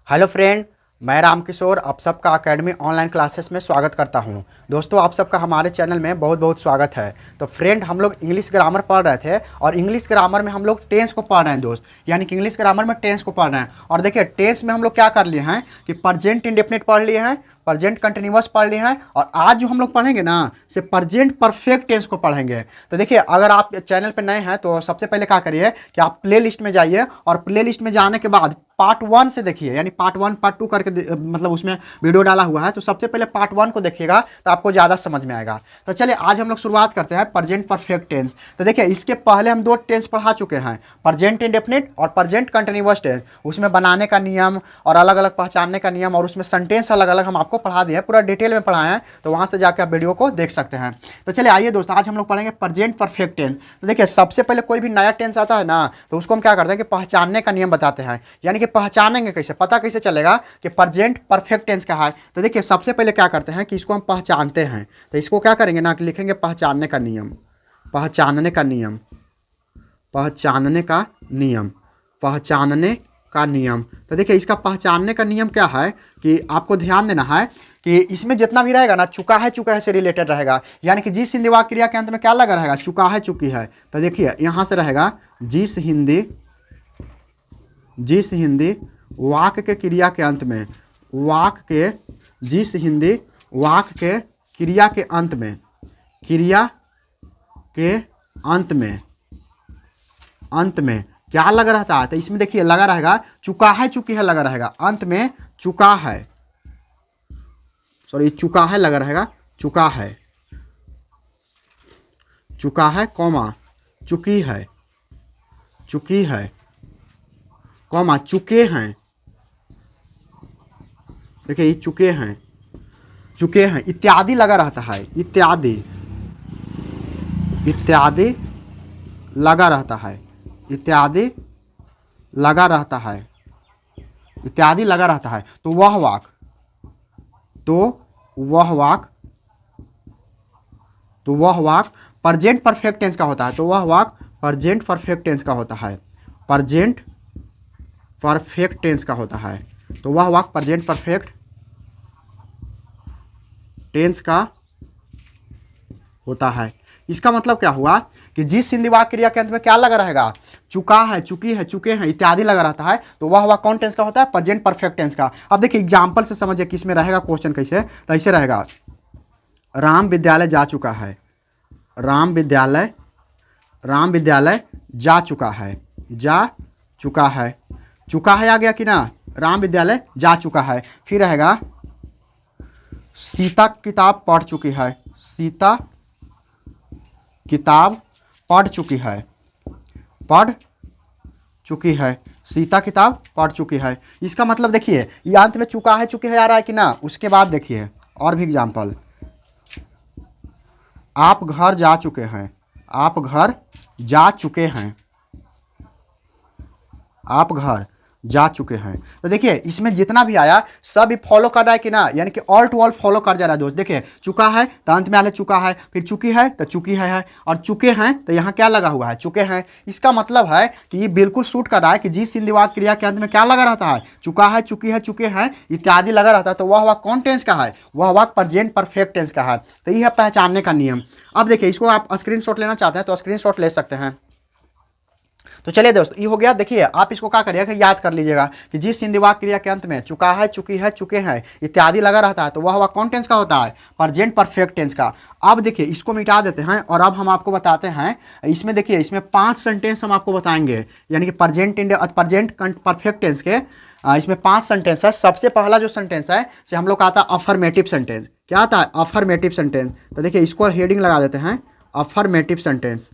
Hello friend, मैं रामकिशोर आप सबका एकेडमी ऑनलाइन क्लासेस में स्वागत करता हूं। दोस्तों, आप सबका हमारे चैनल में बहुत बहुत स्वागत है। तो फ्रेंड, हम लोग इंग्लिश ग्रामर पढ़ रहे थे और इंग्लिश ग्रामर में हम लोग टेंस को पढ़ रहे हैं दोस्त, यानी कि इंग्लिश ग्रामर में टेंस को पढ़ रहे हैं। और देखिए, टेंस में हम लोग क्या कर लिए हैं कि प्रेजेंट इंडेफिनिट पढ़ लिए हैं, प्रेजेंट कंटिन्यूअस पढ़ लिए हैं, और आज जो हम लोग पढ़ेंगे ना से प्रेजेंट परफेक्ट टेंस को पढ़ेंगे। तो देखिए, अगर आप चैनल पर नए हैं तो सबसे पहले क्या करिए कि आप प्ले लिस्ट में जाइए और प्ले लिस्ट में जाने के बाद पार्ट 1 से देखिए, यानी पार्ट 1 पार्ट 2 करके मतलब उसमें वीडियो डाला हुआ है। तो सबसे पहले पार्ट 1 को देखिएगा तो आपको ज़्यादा समझ में आएगा। तो चलिए आज हम लोग शुरुआत करते हैं प्रेजेंट परफेक्ट टेंस। तो देखिए, इसके पहले हम दो टेंस पढ़ा चुके हैं, प्रेजेंट इंडेफिनिट और प्रेजेंट कंटिन्यूअस टेंस। उसमें बनाने का नियम और अलग अलग पहचानने का नियम और उसमें सेंटेंस अलग अलग हम आपको पढ़ा दिए हैं, पूरा डिटेल में पढ़ाए हैं। तो वहाँ से जाकर आप वीडियो को देख सकते हैं। तो चलिए आइए दोस्तों, आज हम लोग पढ़ेंगे प्रेजेंट परफेक्ट टेंस। तो देखिए, सबसे पहले कोई भी नया टेंस आता है ना तो उसको हम क्या करते हैं कि पहचानने का नियम बताते हैं, यानी कि पहचानेंगे कैसे, पता कैसे चलेगा कि प्रेजेंट परफेक्ट टेंस का है। तो देखिए, सबसे पहले क्या करते हैं कि इसको हम पहचानते हैं। तो इसको क्या करेंगे ना कि लिखेंगे पहचानने का नियम, पहचानने का नियम, पहचानने का नियम, पहचानने का नियम। तो देखिए, इसका पहचानने का नियम क्या है कि आपको ध्यान देना है कि इसमें जितना भी रहेगा ना चुका है से रिलेटेड रहेगा, यानी कि जिस हिंदी वाक्य क्रिया के अंत में क्या लगा रहेगा, चुका है चुकी है। तो देखिए, यहाँ से रहेगा जिस हिंदी वाक्य के क्रिया के अंत में, वाक्य के जिस हिंदी वाक्य के क्रिया के अंत में, क्रिया के अंत में क्या लगा रहता है। तो इसमें देखिए लगा रहेगा चुका है चुकी है लगा रहेगा, अंत में चुका है, सॉरी चुका है लगा रहेगा, चुका है कॉमा चुकी है कॉमा चुके हैं। देखिए, ये चुके हैं इत्यादि लगा रहता है, इत्यादि लगा रहता है, इत्यादि लगा रहता है। तो वह वाक प्रेजेंट परफेक्ट टेंस का होता है। तो वह वाक प्रेजेंट परफेक्ट टेंस का होता है, प्रेजेंट परफेक्ट टेंस का होता है। तो वह वाक प्रेजेंट परफेक्ट टेंस का होता है। इसका मतलब क्या हुआ कि जिस हिंदी वाक्य क्रिया के अंत में क्या लगा रहेगा, चुका है चुकी है चुके हैं इत्यादि लगा रहता है, तो वह कौन टेंस का होता है, प्रेजेंट परफेक्ट टेंस का। अब देखिए एग्जांपल से समझिए कि इसमें रहेगा क्वेश्चन कैसे। तो ऐसे रहेगा, राम विद्यालय जा चुका है, राम विद्यालय जा चुका है, चुका है आ गया कि ना, राम विद्यालय जा चुका है। फिर रहेगा सीता किताब पढ़ चुकी है, सीता किताब पढ़ चुकी है, सीता किताब पढ़ चुकी है। इसका मतलब देखिए, ये अंत में चुका है चुकी है आ रहा है कि ना। उसके बाद देखिए और भी एग्जाम्पल, आप घर जा चुके हैं, आप घर जा चुके हैं। तो देखिए, इसमें जितना भी आया सब फॉलो कर रहा है कि ना, यानी कि ऑल टू ऑल फॉलो कर जा रहा है दोस्त। देखिए, चुका है तो अंत में आले चुका है, फिर चुकी है तो चुकी है, और चुके हैं तो यहाँ क्या लगा हुआ है, चुके हैं। इसका मतलब है कि ये बिल्कुल सूट कर रहा है कि जिस हिंदी वाक्य क्रिया के अंत में क्या लगा रहता है, चुका है चुकी है चुके हैं इत्यादि लगा रहता है। तो वह वाक्य कौन टेंस का है, वह वाक्य प्रेजेंट परफेक्ट टेंस का है। तो ये है पहचानने का नियम। अब देखिए, इसको आप स्क्रीनशॉट लेना चाहते हैं तो स्क्रीनशॉट ले सकते हैं। तो चलिए दोस्त, ये हो गया। देखिए, आप इसको क्या करिएगा कि याद कर लीजिएगा कि जिस हिंदी वाक्य क्रिया के अंत में चुका है चुकी है चुके हैं इत्यादि लगा रहता है, तो वह कौन टेंस का होता है, प्रेजेंट परफेक्ट टेंस का। अब देखिए, इसको मिटा देते हैं और अब हम आपको बताते हैं। इसमें देखिए, इसमें 5 सेंटेंस हम आपको बताएंगे, यानी कि प्रेजेंट परफेक्ट टेंस के इसमें 5 सेंटेंस है। सबसे पहला जो सेंटेंस है से हम लोग का आता है अफर्मेटिव सेंटेंस। क्या आता है, अफर्मेटिव सेंटेंस। तो देखिए, इसको हेडिंग लगा देते हैं, affirmative sentence,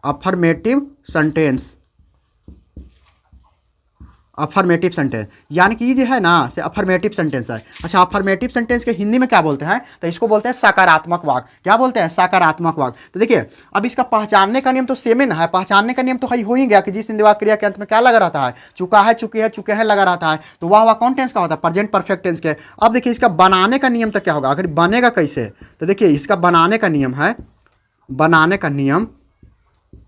affirmative sentence, affirmative sentence, यानी कि ये जो है ना से अफर्मेटिव सेंटेंस है। अच्छा, अफर्मेटिव सेंटेंस के हिंदी में क्या बोलते हैं, तो इसको बोलते हैं सकारात्मक वाक्य। क्या बोलते हैं, सकारात्मक वाक्य। तो देखिए, अब इसका पहचानने का नियम तो सेम ही ना है। पहचानने का नियम तो हो ही गया कि जिस हिंदी वाक्य क्रिया के अंत में क्या लगा रहता है, चुका है चुकी है चुके हैं लगा रहता है, तो वह कौन टेंस का होता है, प्रेजेंट परफेक्ट टेंस के। अब देखिए, इसका बनाने का नियम तो क्या होगा, अगर बनेगा कैसे, तो देखिए इसका बनाने का नियम है, बनाने का नियम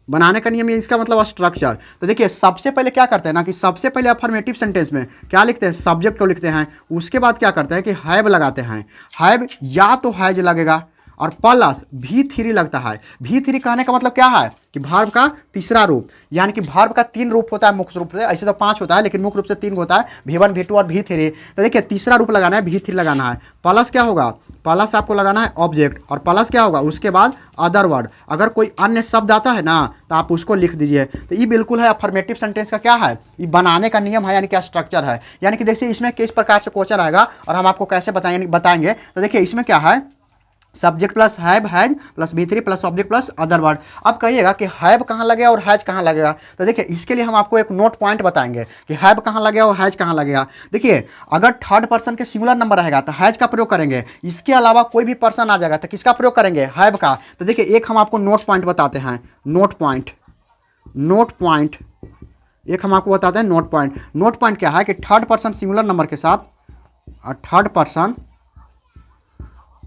बनाने का नियम, ये इसका मतलब स्ट्रक्चर। तो देखिए सबसे पहले क्या करते हैं ना कि सबसे पहले अफर्मेटिव सेंटेंस में क्या लिखते हैं, सब्जेक्ट को लिखते हैं। उसके बाद क्या करते हैं कि हैव लगाते हैं। हैव या तो हैज लगेगा और प्लस V3 लगता है। V3 कहने का मतलब क्या है कि भार्ब का तीसरा रूप, यानी कि भार्ब का 3 रूप होता है मुख्य रूप से, ऐसे तो 5 होता है लेकिन मुख्य रूप से 3 होता है, V1 V2 और V3। तो देखिए तीसरा रूप लगाना है, V3 लगाना है। प्लस क्या होगा, प्लस आपको लगाना है ऑब्जेक्ट, और प्लस क्या होगा उसके बाद अदर वर्ड। अगर कोई अन्य शब्द आता है ना तो आप उसको लिख दीजिए। तो ये बिल्कुल है अफर्मेटिव सेंटेंस का क्या है, ये बनाने का नियम है, यानी क्या स्ट्रक्चर है। यानी कि देखिए इसमें किस प्रकार से क्वेश्चन आएगा और हम आपको कैसे बताएंगे। तो देखिए इसमें क्या है, subject plus have has plus V3 plus object plus other word. अब कहिएगा कि हैव कहाँ लगेगा और हैज कहाँ लगेगा। तो देखिए इसके लिए हम आपको एक नोट पॉइंट बताएंगे कि हैव कहाँ लगेगा और हैज कहाँ लगेगा। देखिए अगर थर्ड पर्सन के सिंगुलर नंबर रहेगा तो हैज का प्रयोग करेंगे, इसके अलावा कोई भी पर्सन आ जाएगा तो किसका प्रयोग करेंगे, हैव का। तो देखिए एक हम आपको नोट पॉइंट बताते हैं, नोट पॉइंट एक हम आपको बताते हैं नोट पॉइंट। नोट पॉइंट क्या है कि थर्ड पर्सन सिंगुलर नंबर के साथ,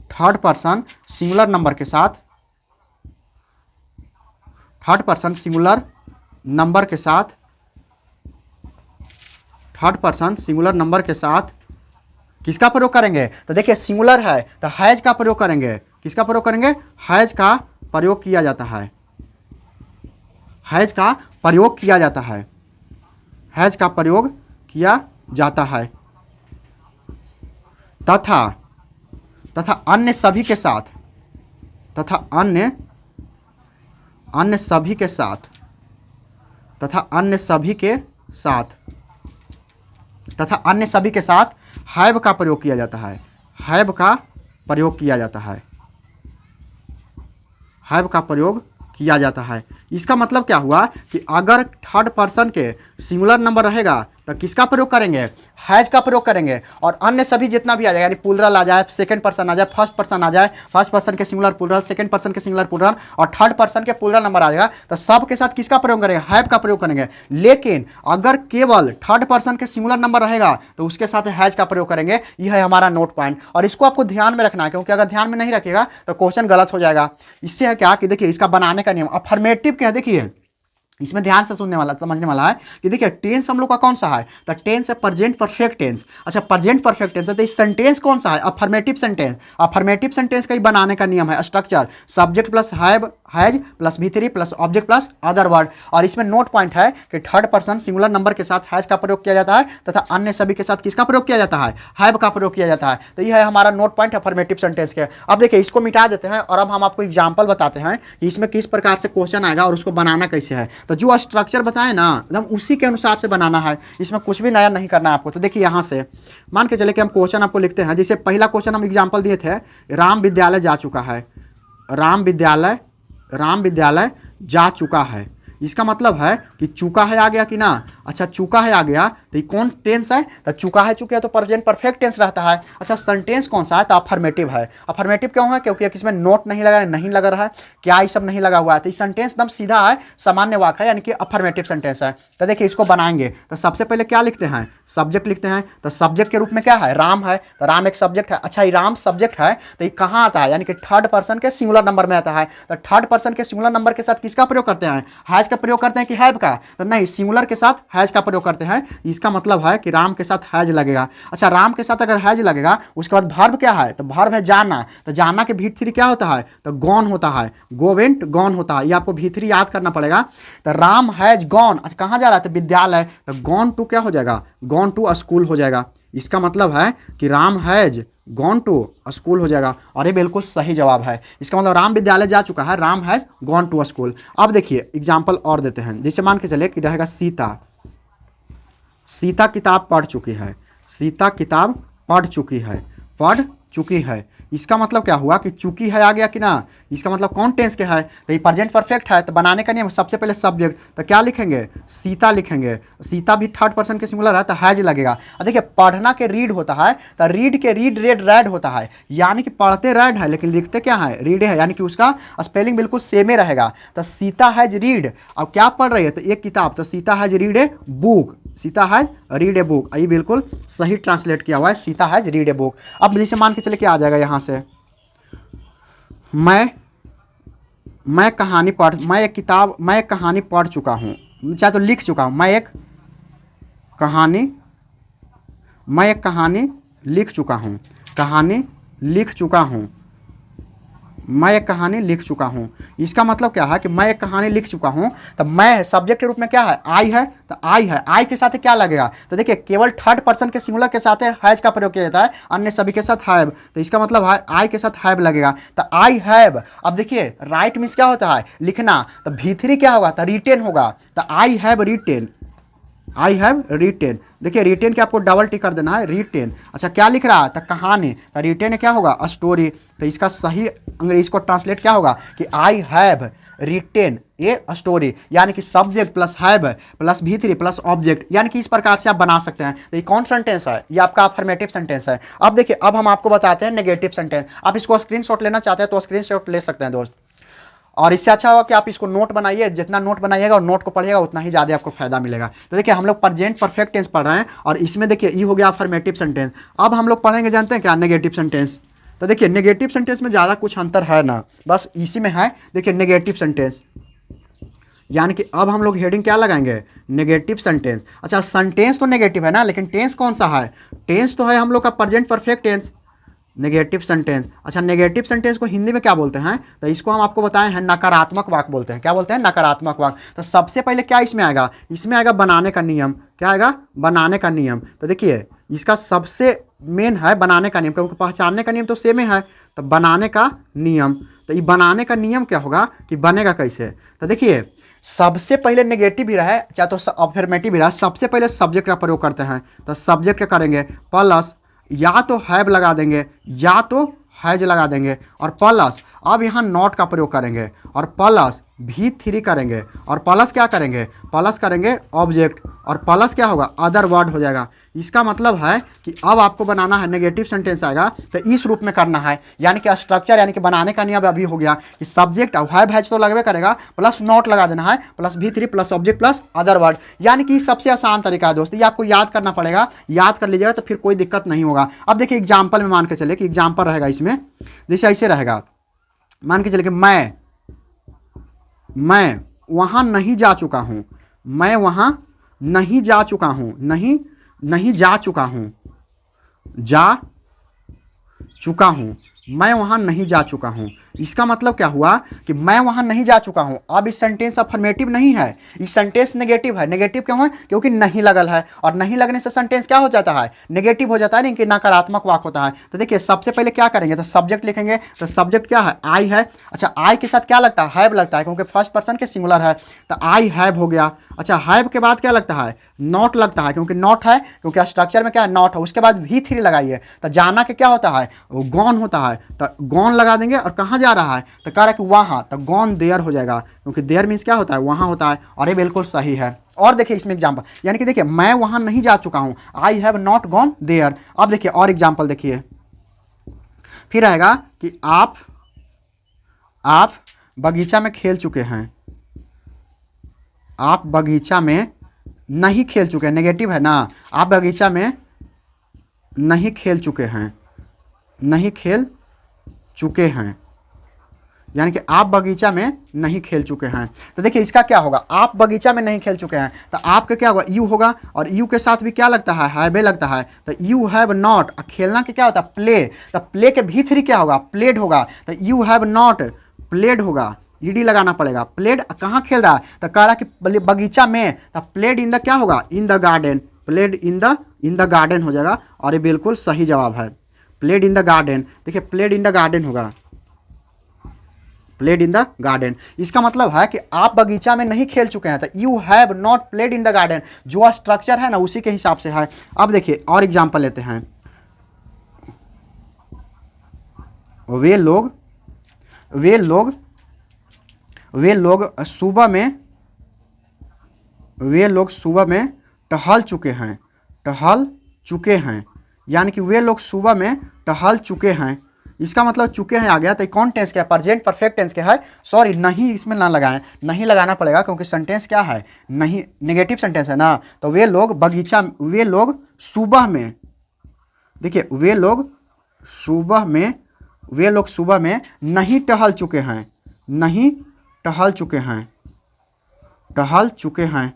थर्ड पर्सन सिंगुलर नंबर के साथ, थर्ड पर्सन सिंगुलर नंबर के साथ, थर्ड पर्सन सिंगुलर नंबर के साथ किसका प्रयोग करेंगे। तो देखिए सिंगुलर है तो हैज का प्रयोग करेंगे। किसका प्रयोग करेंगे, हैज का प्रयोग किया जाता है, हैज का प्रयोग किया जाता है, हैज का प्रयोग किया जाता है। तथा अन्य सभी के साथ, तथा अन्य सभी के साथ, तथा अन्य सभी के साथ, तथा अन्य सभी के साथ हैव का प्रयोग किया जाता है, हैव का प्रयोग किया जाता है, हैव का प्रयोग किया जाता है। इसका मतलब क्या हुआ कि अगर थर्ड पर्सन के सिंगुलर नंबर रहेगा तो किसका प्रयोग करेंगे, हैज का प्रयोग करेंगे। और अन्य सभी जितना भी आ जाए, यानी प्लूरल आ जाए, सेकंड पर्सन आ जाए, फर्स्ट पर्सन आ जाए, फर्स्ट पर्सन के सिंगुलर प्लूरल, सेकंड पर्सन के सिंगुलर प्लूरल और थर्ड पर्सन के प्लूरल नंबर आ जाएगा तो सब के साथ किसका प्रयोग करेंगे, हैव का प्रयोग करेंगे। लेकिन अगर केवल थर्ड पर्सन के सिंगुलर नंबर रहेगा तो उसके साथ हैज का प्रयोग करेंगे। यह है हमारा नोट पॉइंट और इसको आपको ध्यान में रखना है, क्योंकि अगर ध्यान में नहीं रखिएगा तो क्वेश्चन गलत हो जाएगा। इससे है क्या कि देखिए इसका बनाने का नियम अफर्मेटिव क्या है, देखिए इसमें ध्यान से समझने वाला है कि देखिए टेंस हम लोग का कौन सा है, तो टेंस है प्रेजेंट परफेक्ट टेंस। अच्छा प्रेजेंट परफेक्ट टेंस है तो इस सेंटेंस कौन सा है, अफर्मेटिव सेंटेंस। अफर्मेटिव सेंटेंस का ही बनाने का नियम है structure, subject plus have has plus V3 plus object plus other word. और इसमें नोट पॉइंट है कि थर्ड पर्सन सिंगुलर नंबर के साथ हैज का प्रयोग किया जाता है तथा अन्य सभी के साथ किसका प्रयोग किया जाता है, हैव का प्रयोग किया जाता है। तो यह है हमारा नोट पॉइंट अफर्मेटिव सेंटेंस के। अब देखिए इसको मिटा देते हैं और अब हम आपको एग्जाम्पल बताते हैं कि इसमें किस प्रकार से क्वेश्चन आएगा और उसको बनाना कैसे है। तो जो स्ट्रक्चर बताए ना एकदम उसी के अनुसार से बनाना है, इसमें कुछ भी नया नहीं करना है आपको। तो देखिए यहाँ से मान के चले कि हम क्वेश्चन आपको लिखते हैं। जैसे पहला क्वेश्चन हम एग्जाम्पल दिए थे, राम विद्यालय जा चुका है, राम विद्यालय जा चुका है। इसका मतलब है कि चुका है आ गया कि ना। अच्छा चुका है आ गया तो ये कौन टेंस है, तो चुका है चुके है तो प्रेजेंट परफेक्ट टेंस रहता है। अच्छा सेंटेंस कौन सा है, तो अफर्मेटिव है। अफर्मेटिव क्यों है, क्योंकि इसमें नोट नहीं लगा रहा है, क्या ये सब नहीं लगा हुआ है। तो ये सेंटेंस एकदम सीधा है, सामान्य वाक्य है, यानी कि अफर्मेटिव सेंटेंस है। तो देखिए इसको बनाएंगे तो सबसे पहले क्या लिखते हैं, सब्जेक्ट लिखते हैं। तो सब्जेक्ट के रूप में क्या है, राम है, तो राम एक सब्जेक्ट है। अच्छा ये राम सब्जेक्ट है तो ये कहाँ आता है, यानी कि थर्ड पर्सन के सिंगुलर नंबर में आता है। तो थर्ड पर्सन के सिंगुलर नंबर के साथ किसका प्रयोग करते हैं, हैज का प्रयोग करते हैं कि हैव का, तो नहीं सिंगुलर के साथ हैज का प्रयोग करते हैं। इसका मतलब है कि राम के साथ हैज लगेगा। अच्छा राम के साथ अगर हैज लगेगा उसके बाद वर्ब क्या है, तो वर्ब है जाना। तो जाना के V3 क्या होता है, तो गॉन होता है, गो वेंट गॉन होता है। ये आपको V3 याद करना पड़ेगा। तो राम हैज गॉन, अच्छा कहाँ जा रहा है, तो विद्यालय, तो गॉन टू क्या हो जाएगा, गॉन टू स्कूल हो जाएगा। इसका मतलब है कि Ram has gone to school हो जाएगा और ये बिल्कुल सही जवाब है। इसका मतलब राम विद्यालय जा चुका है, Ram has gone to school. अब देखिए एग्जाम्पल और देते हैं। जैसे मान के चले कि रहेगा सीता किताब पढ़ चुकी है, सीता किताब पढ़ चुकी है। इसका मतलब क्या हुआ कि चुकी है आ गया कि ना। इसका मतलब कौन टेंस के है, तो ये प्रेजेंट परफेक्ट है। तो बनाने का नियम सबसे पहले सब्जेक्ट, तो क्या लिखेंगे, सीता लिखेंगे। सीता भी थर्ड पर्सन के सिंगुलर है तो हैज लगेगा। और देखिए पढ़ना के रीड होता है, तो रीड के रीड रेड रेड होता है, यानी कि पढ़ते रेड है लेकिन लिखते क्या है, रीड है, यानी कि उसका स्पेलिंग बिल्कुल सेम ही रहेगा। तो सीता हैज रीड, अब क्या पढ़ रही है, तो एक किताब, तो Sita has read a book, Sita has read a book. ये बिल्कुल सही ट्रांसलेट किया हुआ है, Sita has read a book. अब जैसे मान के चले क्या आ जाएगा यहाँ से, मैं एक कहानी पढ़ चुका हूँ, चाहे तो लिख चुका हूँ। कहानी मैं एक कहानी लिख चुका हूँ, कहानी लिख चुका हूँ, मैं एक कहानी लिख चुका हूँ। इसका मतलब क्या है कि मैं एक कहानी लिख चुका हूँ, तो मैं सब्जेक्ट के रूप में क्या है, आई है, तो आई है, आई के साथ क्या लगेगा, तो देखिए केवल थर्ड पर्सन के सिंगुलर के साथ हैज का प्रयोग किया जाता है, अन्य सभी के साथ हैव, तो इसका मतलब है आई के साथ हैव लगेगा, तो आई हैव। अब देखिए राइट मीन्स क्या होता है, लिखना, तो V3 क्या होगा, तो रिटेन होगा, तो I have written, I have written. देखिए रिटेन के आपको डबल टिक कर देना है, रिटेन। अच्छा क्या लिख रहा है, तो कहानी, तो रिटेन क्या होगा, अ स्टोरी, तो इसका सही अंग्रेजी को ट्रांसलेट क्या होगा कि आई हैव रिटेन ए स्टोरी, यानी कि subject plus have plus V3 plus object, यानी कि इस प्रकार से आप बना सकते हैं। तो ये कौन सेंटेंस है, ये आपका अफर्मेटिव सेंटेंस है। अब देखिए अब हम आपको बताते हैं नेगेटिव सेंटेंस। आप इसको स्क्रीनशॉट लेना चाहते हैं तो स्क्रीनशॉट ले सकते हैं दोस्त, और इससे अच्छा होगा कि आप इसको नोट बनाइए, जितना नोट बनाइएगा और नोट को पढ़िएगा उतना ही ज़्यादा आपको फायदा मिलेगा। तो देखिए हम लोग प्रेजेंट परफेक्ट टेंस पढ़ रहे हैं, और इसमें देखिए ये हो गया अफर्मेटिव सेंटेंस। अब हम लोग पढ़ेंगे जानते हैं क्या, नेगेटिव सेंटेंस। तो देखिए नेगेटिव सेंटेंस में ज़्यादा कुछ अंतर है ना, बस इसी में है। देखिए नेगेटिव सेंटेंस, यानी कि अब हम लोग हेडिंग क्या लगाएंगे, नेगेटिव सेंटेंस। अच्छा सेंटेंस तो नेगेटिव है ना, लेकिन टेंस कौन सा है, टेंस तो है हम लोग का present perfect tense, negative sentence. अच्छा नेगेटिव सेंटेंस को हिंदी में क्या बोलते हैं, तो इसको हम आपको बताए हैं नकारात्मक वाक्य बोलते हैं। क्या बोलते हैं, नकारात्मक वाक्य। तो सबसे पहले क्या इसमें आएगा, इसमें आएगा बनाने का नियम। क्या आएगा, बनाने का नियम। तो देखिए इसका सबसे मेन है बनाने का नियम, क्योंकि पहचानने का नियम तो सेम है, तो बनाने का नियम। तो ये बनाने का नियम क्या होगा कि बनेगा कैसे, तो देखिए सबसे पहले नेगेटिव भी रहे चाहे तो अफर्मेटिव भी रहे, सबसे पहले सब्जेक्ट का प्रयोग करते हैं। तो सब्जेक्ट क्या करेंगे, प्लस या तो हैव लगा देंगे या तो हैज लगा देंगे, और प्लस अब यहाँ नॉट का प्रयोग करेंगे, और प्लस V3 करेंगे, और प्लस क्या करेंगे, प्लस करेंगे ऑब्जेक्ट, और प्लस क्या होगा, अदर वर्ड हो जाएगा। इसका मतलब है कि अब आपको बनाना है, नेगेटिव सेंटेंस आएगा तो इस रूप में करना है, यानी कि स्ट्रक्चर, यानी कि बनाने का नियम अभी हो गया कि सब्जेक्ट हैव हैज तो लगवे करेगा, प्लस नॉट लगा देना है, plus V3 plus object plus other word, यानी कि सबसे आसान तरीका है दोस्त, ये आपको याद करना पड़ेगा, याद कर लीजिएगा तो फिर कोई दिक्कत नहीं होगा। अब देखिए एग्जाम्पल में मान के चले कि एग्जाम्पल रहेगा इसमें, जैसे ऐसे रहेगा, मान के चले कि मैं वहाँ नहीं जा चुका हूँ, मैं वहाँ नहीं जा चुका हूँ, नहीं जा चुका हूँ, जा चुका हूँ, मैं वहाँ नहीं जा चुका हूँ। इसका मतलब क्या हुआ कि मैं वहाँ नहीं जा चुका हूँ। अब इस सेंटेंस अफर्मेटिव नहीं है, इस सेंटेंस नेगेटिव है। नेगेटिव क्यों है, क्योंकि नहीं लगल है, और नहीं लगने से सेंटेंस क्या हो जाता है, नेगेटिव हो जाता है, नहीं कि नकारात्मक वाक्य होता है। तो देखिए सबसे पहले क्या करेंगे, तो सब्जेक्ट लिखेंगे, तो सब्जेक्ट क्या है, आई है। अच्छा आई के साथ क्या लगता है, हैव लगता है, क्योंकि फर्स्ट पर्सन के सिंगुलर है, तो आई हैव हो गया। अच्छा हैव के बाद क्या लगता है, नॉट लगता है, क्योंकि नॉट है, क्योंकि स्ट्रक्चर में क्या है, नॉट है। उसके बाद V3 लगाइए, तो जाना के क्या होता है, वो गॉन होता है, तो गॉन लगा देंगे, और कहाँ जा रहा है, तो कह रहा है कि वहाँ, तो गॉन देयर हो जाएगा, क्योंकि देयर मीन्स क्या होता है, वहाँ होता है, और ये बिल्कुल सही है। और देखिए इसमें एग्जाम्पल, यानी कि देखिए मैं वहाँ नहीं जा चुका हूँ, I have not gone there. अब देखिए और एग्जाम्पल देखिए, फिर आएगा कि आप बगीचा में खेल चुके हैं, आप बगीचा में नहीं खेल चुके हैं, नेगेटिव है ना, आप बगीचा में नहीं खेल चुके हैं, नहीं खेल चुके हैं, यानी कि आप बगीचा में नहीं खेल चुके हैं। तो देखिए इसका क्या होगा, आप बगीचा में नहीं खेल चुके हैं, तो आपका क्या होगा, यू होगा, और यू के साथ भी क्या लगता है, हैव लगता है, तो यू हैव नॉट। खेलना के क्या होता है, प्ले, तो प्ले के V3 क्या होगा, प्लेड होगा, तो यू हैव नॉट प्लेड होगा, ईडी लगाना पड़ेगा। प्लेड कहाँ खेल रहा है, तो कह रहा है कि बगीचा में, तो प्लेड इन द क्या होगा, in the garden, played in the garden हो जाएगा, और ये बिल्कुल सही जवाब है, प्लेड इन द गार्डन। देखिए प्लेड इन द गार्डन होगा, प्लेड इन द गार्डन। इसका मतलब है कि आप बगीचा में नहीं खेल चुके हैं, तो you have not played in the garden, जो स्ट्रक्चर है ना उसी के हिसाब से है। अब देखिए और एग्जांपल लेते हैं, वे लोग सुबह में टहल चुके हैं, यानी कि वे लोग सुबह में टहल चुके हैं। इसका मतलब चुके हैं आ गया, तो कौन टेंस का है, प्रेजेंट परफेक्ट टेंस का है। सॉरी नहीं इसमें ना लगाएं, नहीं लगाना पड़ेगा, क्योंकि सेंटेंस क्या है, नहीं नेगेटिव सेंटेंस है ना। तो वे लोग सुबह में, देखिए वे लोग सुबह में नहीं टहल चुके हैं, नहीं टहल चुके हैं, टहल चुके हैं,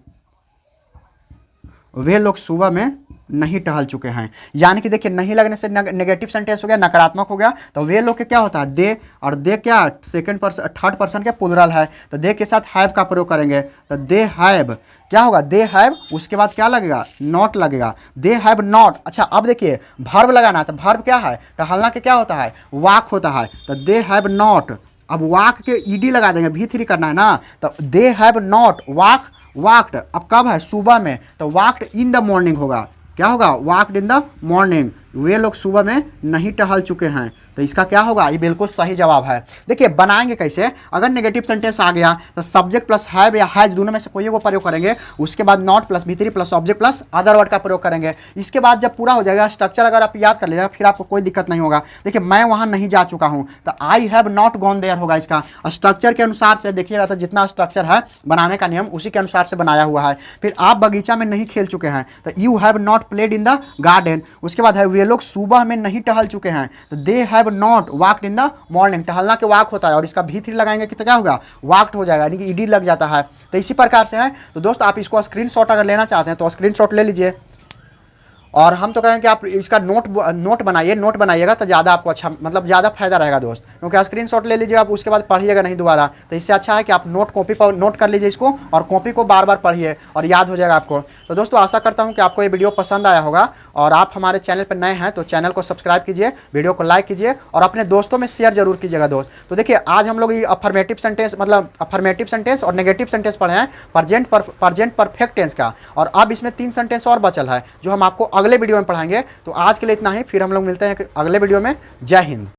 वे लोग सुबह में नहीं टहल चुके हैं। यानी कि देखिए नहीं लगने से नेगेटिव सेंटेंस हो गया, नकारात्मक हो गया। तो वे लोग के क्या होता है दे, और दे क्या सेकंड पर्सन थर्ड पर्सन के प्लुरल है, तो दे के साथ हैव का प्रयोग करेंगे। तो दे हैव क्या होगा, दे हैव, उसके बाद क्या लगेगा, नॉट लगेगा, दे हैव नॉट। अच्छा अब देखिए भर्ब लगाना है, तो भर्ब क्या है, टहलना के क्या होता है, वॉक होता है। तो दे हैव नॉट, अब वॉक के ईडी लगा देंगे, V3 करना है ना। तो they have not walk, walked अब कब है, सुबह में, तो वॉकड इन द मॉर्निंग होगा। क्या होगा, वॉकड इन द मॉर्निंग, वे लोग सुबह में नहीं टहल चुके हैं। तो इसका क्या होगा, ये बिल्कुल सही जवाब है। देखिए बनाएंगे कैसे, अगर नेगेटिव सेंटेंस आ गया तो सब्जेक्ट प्लस हैव या हैज दोनों में से कोई को प्रयोग करेंगे, उसके बाद not plus V3 plus object plus other word का प्रयोग करेंगे। इसके बाद जब पूरा हो जाएगा स्ट्रक्चर अगर आप याद कर लीजिएगा, फिर आपको कोई दिक्कत नहीं होगा। देखिए मैं वहाँ नहीं जा चुका हूँ, तो I have not gone there होगा। इसका स्ट्रक्चर के अनुसार से देखिएगा, तो जितना स्ट्रक्चर है बनाने का नियम उसी के अनुसार से बनाया हुआ है। फिर आप बगीचा में नहीं खेल चुके हैं, तो you have not played in the garden. उसके बाद है वे लोग सुबह में नहीं टहल चुके हैं, तो they have not walked in the morning. टहलना के वॉक होता है, और इसका V3 लगाएंगे कि तो क्या होगा, वॉकड हो जाएगा, यानी कि ईडी लग जाता है। तो इसी प्रकार से है। तो दोस्त आप इसको स्क्रीनशॉट अगर लेना चाहते हैं तो स्क्रीनशॉट ले लीजिए, और हम तो कहेंगे कि आप इसका नोट बनाइए, नोट बनाइएगा तो ज़्यादा आपको अच्छा मतलब ज़्यादा फायदा रहेगा दोस्त, क्योंकि स्क्रीनशॉट ले लीजिए आप, उसके बाद पढ़िएगा नहीं दोबारा। तो इससे अच्छा है कि आप नोट कॉपी पर नोट कर लीजिए इसको, और कॉपी को बार बार पढ़िए और याद हो जाएगा आपको। तो दोस्तों आशा करता हूँ कि आपको ये वीडियो पसंद आया होगा, और आप हमारे चैनल पर नए हैं तो चैनल को सब्सक्राइब कीजिए, वीडियो को लाइक कीजिए, और अपने दोस्तों में शेयर जरूर कीजिएगा दोस्त। तो देखिए आज हम लोग ये अफर्मेटिव सेंटेंस मतलब अफर्मेटिव सेंटेंस और नेगेटिव सेंटेंस पढ़े हैं प्रेजेंट परफेक्ट टेंस का, और अब इसमें 3 सेंटेंस और बचल है जो हम आपको अगले वीडियो में पढ़ाएंगे। तो आज के लिए इतना ही, फिर हम लोग मिलते हैं अगले वीडियो में। जय हिंद।